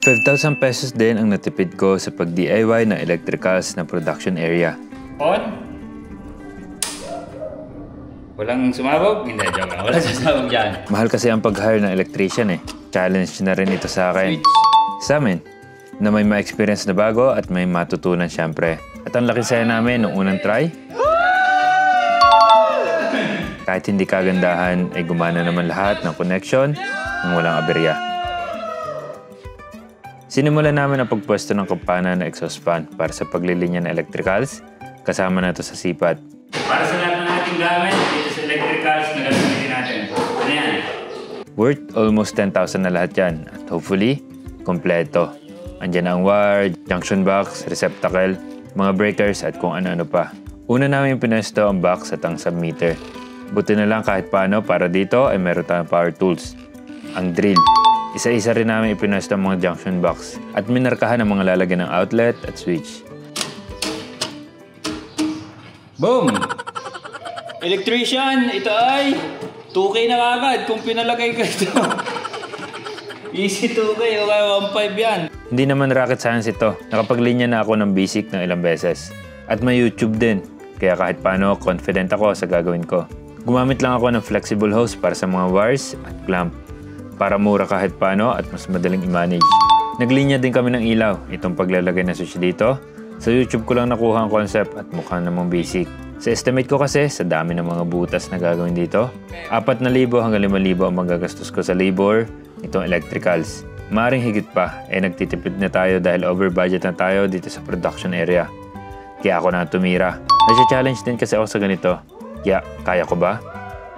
5,000 pesos din ang natipid ko sa pag-DIY ng electricals na production area. On. Walang sumabog? Hindi, joke lang. Walang sasabog dyan. Mahal kasi ang pag-hire ng electrician eh. Challenge na rin ito sa akin. Sa amin, na may ma-experience na bago at may matutunan syempre. At ang laki saya namin nung unang try. Kahit hindi kagandahan ay gumana naman lahat ng connection ng walang aberya. Sinimulan namin ang pagpwesto ng kampana na exhaust fan para sa paglilinya ng electricals, kasama na ito sa sipat. Para sa lahat ng ating gamit, dito sa electricals na gagamitin natin. Ano yan? Worth almost 10,000 na lahat yan at hopefully, kompleto. Andyan ang wire, junction box, receptacle, mga breakers at kung ano-ano pa. Una namin pinesto ang box at ang submeter. Buti na lang kahit paano para dito ay meron tayong power tools. Ang drill. Isa-isa rin namin ipinesto ang mga junction box at minarkahan ang mga lalagyan ng outlet at switch. Boom! Electrician, ito ay 2K na agad kung pinalagay ko ito. Easy 2K, okay, 1.5 yan. Hindi naman rocket science ito. Nakapaglinya na ako ng basic ng ilang beses. At may YouTube din, kaya kahit paano confident ako sa gagawin ko. Gumamit lang ako ng flexible hose para sa mga wires at clamp. Para mura kahit paano at mas madaling i-manage. Naglinya din kami ng ilaw, itong paglalagay ng switch dito. Sa YouTube ko lang nakuha ang concept at mukha namang basic. Sa estimate ko kasi, sa dami ng mga butas na gagawin dito, 4,000 hanggang 5,000 ang magagastos ko sa labor, itong electricals. Maaring higit pa, nagtitipid na tayo dahil over budget na tayo dito sa production area. Kaya ako na tumira. Nasa-challenge din kasi ako sa ganito. Kaya, kaya ko ba?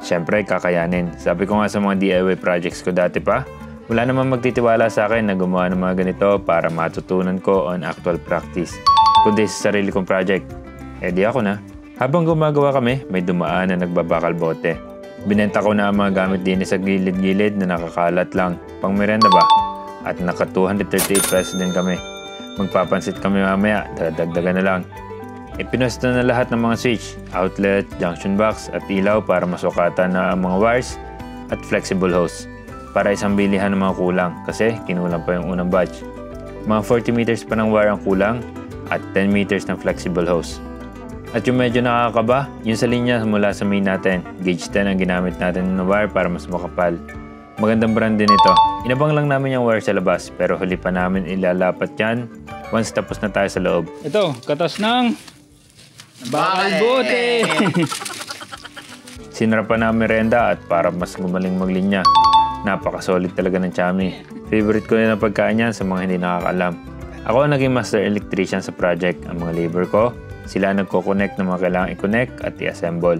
Siyempre, kakayanin. Sabi ko nga sa mga DIY projects ko dati pa, wala namang magtitiwala sa akin na gumawa ng mga ganito para matutunan ko on actual practice. Kundi sa sarili kong project, di ako na. Habang gumagawa kami, may dumaan na nagbabakal bote. Binenta ko na ang mga gamit din sa gilid-gilid na nakakalat lang. Pang merenda ba? At naka 238 pesos din kami. Magpapansit kami mamaya, dadagdagan na lang. Ipinwesto na lahat ng mga switch, outlet, junction box at ilaw para masukatan na ang mga wires at flexible hose. Para isang bilihan ng mga kulang kasi kinulang pa yung unang batch. Mga 40 meters pa ng wire ang kulang at 10 meters ng flexible hose. At yung medyo nakakaba, yung sa linya mula sa main natin, gauge 10 ang ginamit natin ng wire para mas makapal. Magandang brand din ito. Inabang lang namin yung wire sa labas pero huli pa namin ilalapat yan once tapos na tayo sa loob. Ito, katas ng bakal bote! Sinara pa namin merenda at para mas gumaling maglinya. Napaka-solid talaga ng chami. Favorite ko na ng pagkain yan sa mga hindi nakakaalam. Ako ang naging master electrician sa project. Ang mga labor ko, sila nagko-connect ng mga kailangang i-connect at i-assemble.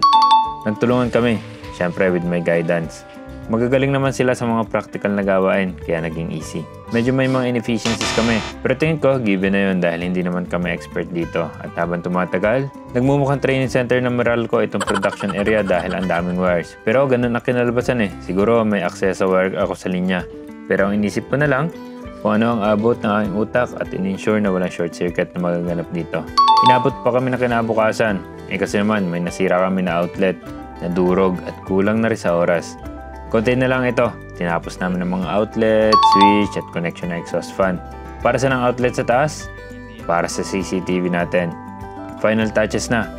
Nagtulungan kami, syempre with my guidance. Magagaling naman sila sa mga practical na gawain, kaya naging easy. Medyo may mga inefficiencies kami, pero tingin ko given na yun dahil hindi naman kami expert dito. At habang tumatagal, nagmumukhang training center ng Meralco itong production area dahil ang daming wires. Pero ganun ang kinalabasan eh, siguro may access sa wire ako sa linya. Pero ang inisip ko na lang, kung ano ang abot ng aking utak at in-ensure na walang short circuit na magaganap dito. Inabot pa kami na kinabukasan, kasi naman may nasira kami na outlet, na durog at kulang na rin sa oras. Konti na lang ito. Tinapos namin ng mga outlet, switch at connection na exhaust fan. Para sa ng outlet sa taas, para sa CCTV natin. Final touches na.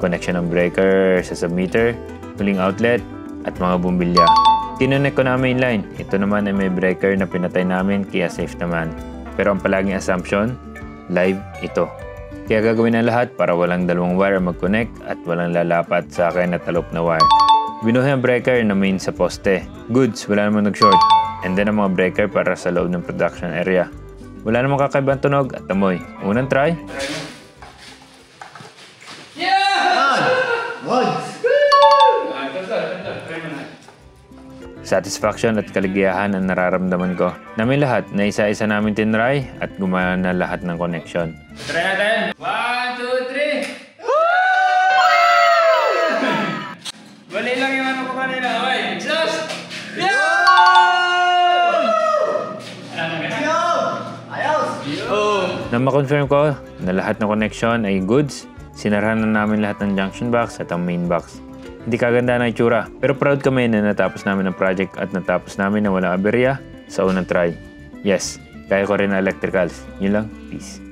Connection ng breaker sa submeter, huling outlet at mga bumbilya. Kinunik ko na mainline. Ito naman ay may breaker na pinatay namin kaya safe naman. Pero ang palaging assumption, live ito. Kaya gagawin na lahat para walang dalawang wire mag-connect at walang lalapat sa akin na talop na wire. Binuhay ang breaker na main sa poste. Goods, wala namang nag-short. And then ang mga breaker para sa loob ng production area. Wala namang kakaibang tunog at amoy. Unang try. Satisfaction at kaligayahan ang nararamdaman ko. Namin lahat na isa-isa namin tinry at gumana na lahat ng connection. Try natin! 1, 2, 3! Bali lang yung ano ko kanina. Okay, exhaust! Yo! Nang ma-confirm ko na lahat ng connection ay goods, sinarahan na namin lahat ng junction box at ang main box. Hindi kaganda na itsura, pero proud kami na natapos namin ang project at natapos namin na walang aberya sa unang try. Yes, Kaya ko rin na electricals. Yun lang. Peace.